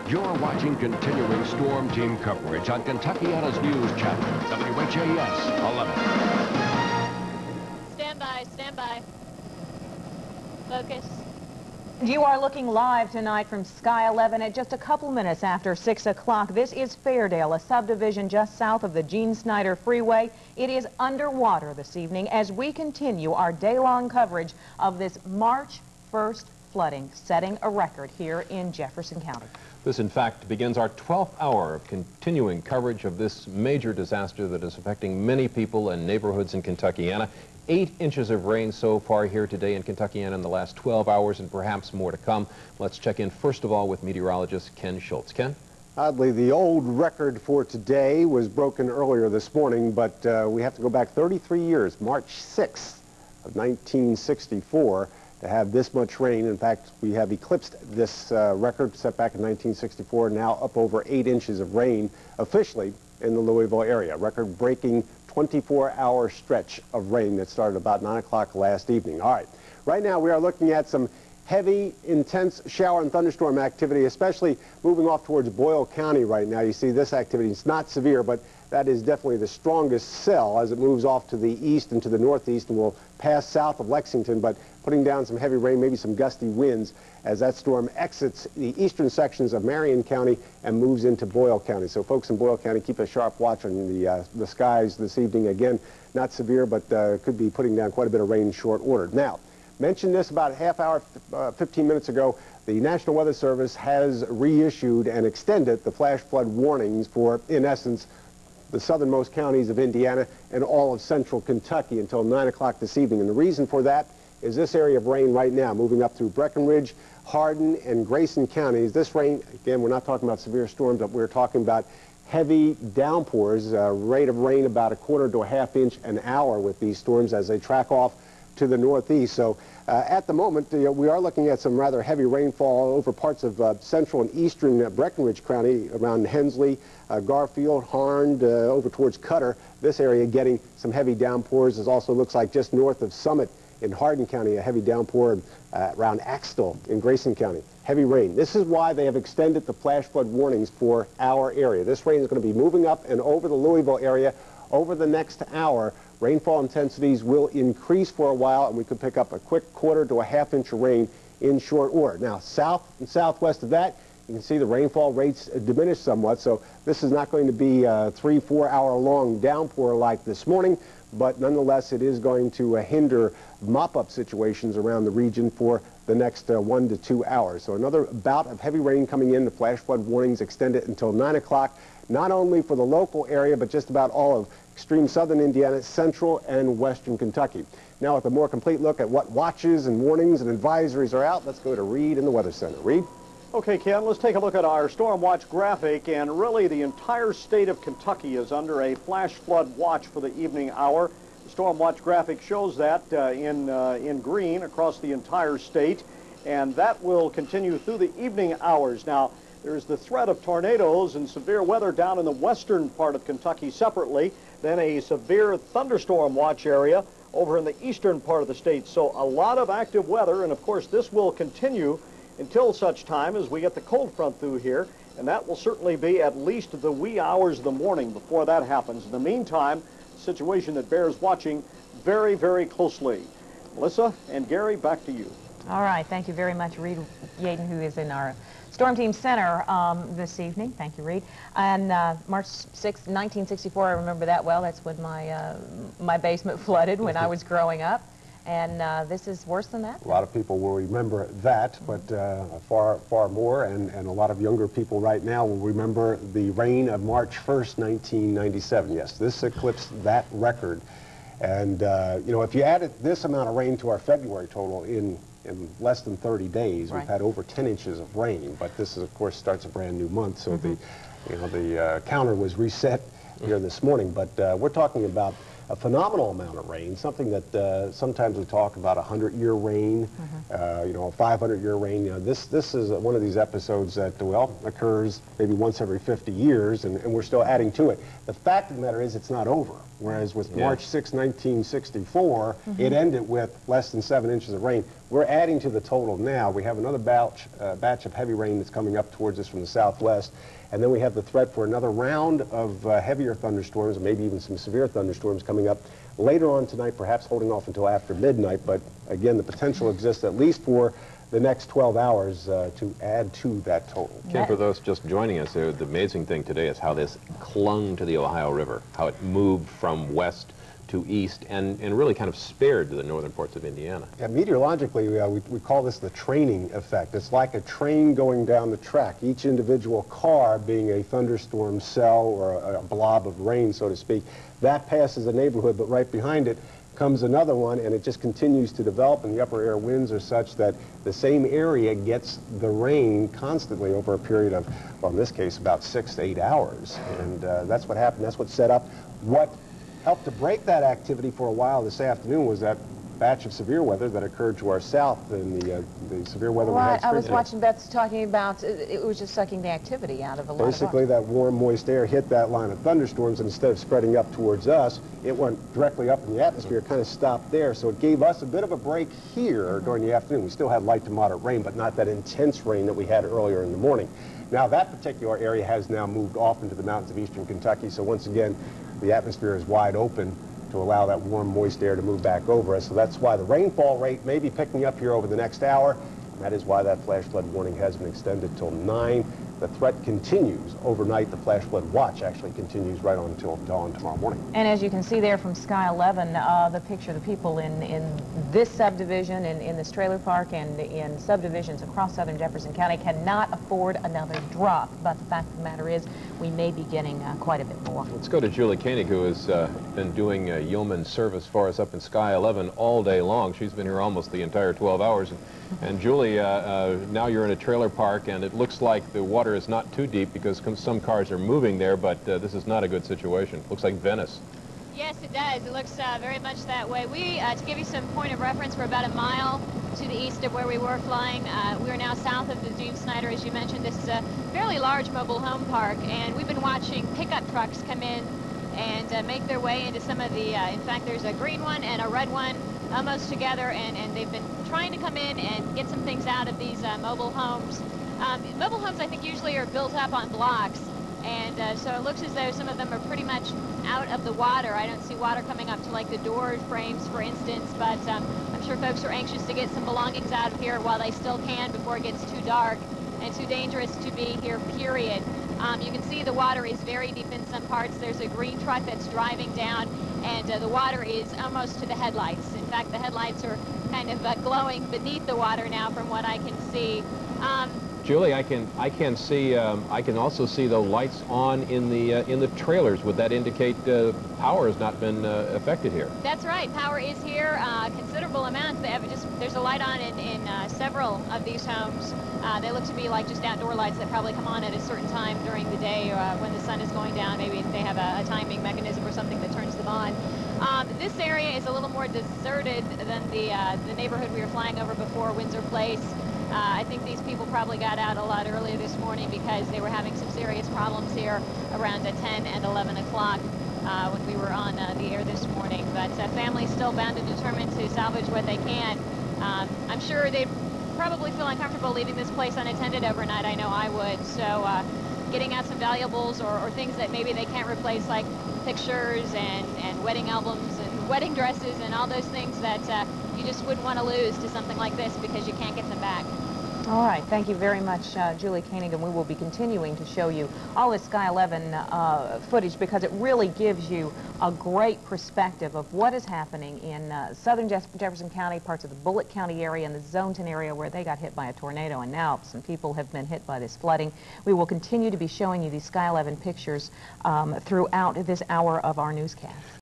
You're watching continuing storm team coverage on Kentuckiana's News Channel, WHAS 11. Stand by. Focus. You are looking live tonight from Sky 11 at just a couple minutes after 6 o'clock. This is Fairdale, a subdivision just south of the Gene Snyder Freeway. It is underwater this evening as we continue our day-long coverage of this March 1st flooding, setting a record here in Jefferson County. This, in fact, begins our 12th hour of continuing coverage of this major disaster that is affecting many people and neighborhoods in Kentuckiana. 8 inches of rain so far here today in Kentuckiana in the last 12 hours, and perhaps more to come. Let's check in first of all with meteorologist Ken Schultz. Ken? Oddly, the old record for today was broken earlier this morning, but we have to go back 33 years, March 6th of 1964, to have this much rain. In fact, we have eclipsed this record set back in 1964, now up over 8 inches of rain officially in the Louisville area. Record-breaking 24-hour stretch of rain that started about 9 o'clock last evening. All right, right now we are looking at some heavy, intense shower and thunderstorm activity, especially moving off towards Boyle County right now. You see this activity. It's not severe, but that is definitely the strongest cell as it moves off to the east and to the northeast and will pass south of Lexington, but putting down some heavy rain, maybe some gusty winds as that storm exits the eastern sections of Marion County and moves into Boyle County. So folks in Boyle County, keep a sharp watch on the skies this evening. Again, not severe, but could be putting down quite a bit of rain in short order. Now, mentioned this about a half hour, 15 minutes ago. The National Weather Service has reissued and extended the flash flood warnings for, in essence, the southernmost counties of Indiana and all of central Kentucky until 9 o'clock this evening. And the reason for that is this area of rain right now, moving up through Breckenridge, Hardin, and Grayson counties. This rain, again, we're not talking about severe storms, but we're talking about heavy downpours, rate of rain about 1/4 to 1/2 inch an hour with these storms as they track off to the northeast. So at the moment, we are looking at some rather heavy rainfall over parts of central and eastern Breckenridge County, around Hensley, Garfield, Harn, over towards Cutter. This area getting some heavy downpours. It also looks like just north of Summit in Hardin County, a heavy downpour around Axtell in Grayson County. Heavy rain. This is why they have extended the flash flood warnings for our area. This rain is going to be moving up and over the Louisville area over the next hour. Rainfall intensities will increase for a while, and we could pick up a quick 1/4 to 1/2 inch of rain in short order. Now, south and southwest of that, you can see the rainfall rates diminish somewhat, so this is not going to be a 3-4 hour long downpour like this morning, but nonetheless it is going to hinder mop-up situations around the region for the next 1 to 2 hours. So another bout of heavy rain coming in. The flash flood warnings extended until 9 o'clock, not only for the local area, but just about all of extreme southern Indiana, central and western Kentucky. Now with a more complete look at what watches and warnings and advisories are out, let's go to Reed in the Weather Center. Reed? Okay, Ken, let's take a look at our storm watch graphic, and really the entire state of Kentucky is under a flash flood watch for the evening hour. The storm watch graphic shows that in green across the entire state, and that will continue through the evening hours. Now, there's the threat of tornadoes and severe weather down in the western part of Kentucky separately, then a severe thunderstorm watch area over in the eastern part of the state. So a lot of active weather, and of course this will continue until such time as we get the cold front through here, and that will certainly be at least the wee hours of the morning before that happens. In the meantime, a situation that bears watching very, very closely. Melissa and Gary, back to you. All right, thank you very much, Reed Yaden, who is in our Storm Team Center this evening. Thank you, Reed. And March 6, 1964, I remember that well. That's when my basement flooded when I was growing up. And this is worse than that? A lot of people will remember that, but far more, and a lot of younger people right now will remember the rain of March 1st, 1997. Yes, this eclipsed that record. And, you know, if you added this amount of rain to our February total in less than 30 days, right, we've had over 10 inches of rain. But this, is, of course, starts a brand new month, so the counter was reset here this morning. But we're talking about a phenomenal amount of rain, something that sometimes we talk about 100-year rain, you know, a 500-year rain. You know, this is one of these episodes that, well, occurs maybe once every 50 years, and we're still adding to it. The fact of the matter is it's not over. whereas with Yeah. March 6, 1964, it ended with less than 7 inches of rain. We're adding to the total now. We have another batch of heavy rain that's coming up towards us from the southwest, and then we have the threat for another round of heavier thunderstorms, maybe even some severe thunderstorms coming up later on tonight, perhaps holding off until after midnight. But again, the potential exists at least for the next 12 hours to add to that total. Ken, for those just joining us, the amazing thing today is how this clung to the Ohio River, how it moved from west to east and really kind of spared the northern parts of Indiana. Yeah, meteorologically, we call this the training effect. It's like a train going down the track, each individual car being a thunderstorm cell or a blob of rain, so to speak. That passes a neighborhood, but right behind it comes another one, and it just continues to develop, and the upper air winds are such that the same area gets the rain constantly over a period of, well, in this case, about 6 to 8 hours. And that's what happened. That's what set up. What helped to break that activity for a while this afternoon was that batch of severe weather that occurred to our south, and the severe weather we had. I was watching Beth's talking about it was just sucking the activity out of a lot Basically, of water. that warm, moist air hit that line of thunderstorms, and instead of spreading up towards us, it went directly up in the atmosphere, kind of stopped there. So it gave us a bit of a break here during the afternoon. We still had light to moderate rain, but not that intense rain that we had earlier in the morning. Now, that particular area has now moved off into the mountains of eastern Kentucky, so once again, the atmosphere is wide open to allow that warm, moist air to move back over us. So that's why the rainfall rate may be picking up here over the next hour. And that is why that flash flood warning has been extended till 9. The threat continues overnight. The flash flood watch actually continues right on until dawn tomorrow morning. And as you can see there from Sky 11, the picture, the people in this subdivision, in this trailer park, and in subdivisions across southern Jefferson County cannot afford another drop. But the fact of the matter is, we may be getting quite a bit more. Let's go to Julie Koenig, who has been doing yeoman service for us up in Sky 11 all day long. She's been here almost the entire 12 hours. And Julie, now you're in a trailer park, and it looks like the water is not too deep because some cars are moving there, but this is not a good situation. Looks like Venice. Yes, it does. It looks very much that way. We, to give you some point of reference, we're about a mile to the east of where we were flying. We are now south of the Gene Snyder, as you mentioned. This is a fairly large mobile home park, and we've been watching pickup trucks come in and make their way into some of the, in fact, there's a green one and a red one almost together, and they've been trying to come in and get some things out of these mobile homes. Mobile homes, I think, usually are built up on blocks, and so it looks as though some of them are pretty much out of the water. I don't see water coming up to like the door frames, for instance, but I'm sure folks are anxious to get some belongings out of here while they still can before it gets too dark and too dangerous to be here, period. You can see the water is very deep in some parts. There's a green truck that's driving down, and the water is almost to the headlights. In fact, the headlights are kind of glowing beneath the water now from what I can see. Julie, I can also see the lights on in the trailers. Would that indicate power has not been affected here? That's right. Power is here. Considerable amounts. There's a light on in several of these homes. They look to be like just outdoor lights that probably come on at a certain time during the day when the sun is going down. Maybe they have a timing mechanism or something that turns them on. This area is a little more deserted than the neighborhood we were flying over before, Windsor Place. I think these people probably got out a lot earlier this morning because they were having some serious problems here around 10 and 11 o'clock when we were on the air this morning. But families still bound and determined to salvage what they can. I'm sure they probably feel uncomfortable leaving this place unattended overnight. I know I would. So getting out some valuables or things that maybe they can't replace, like pictures and wedding albums and wedding dresses and all those things that you just wouldn't want to lose to something like this because you can't get them back. All right, thank you very much, Julie Koenig, and we will be continuing to show you all this Sky 11 footage because it really gives you a great perspective of what is happening in southern Jefferson County, parts of the Bullitt County area, and the Zoneton area where they got hit by a tornado, and now some people have been hit by this flooding. We will continue to be showing you these Sky 11 pictures throughout this hour of our newscast.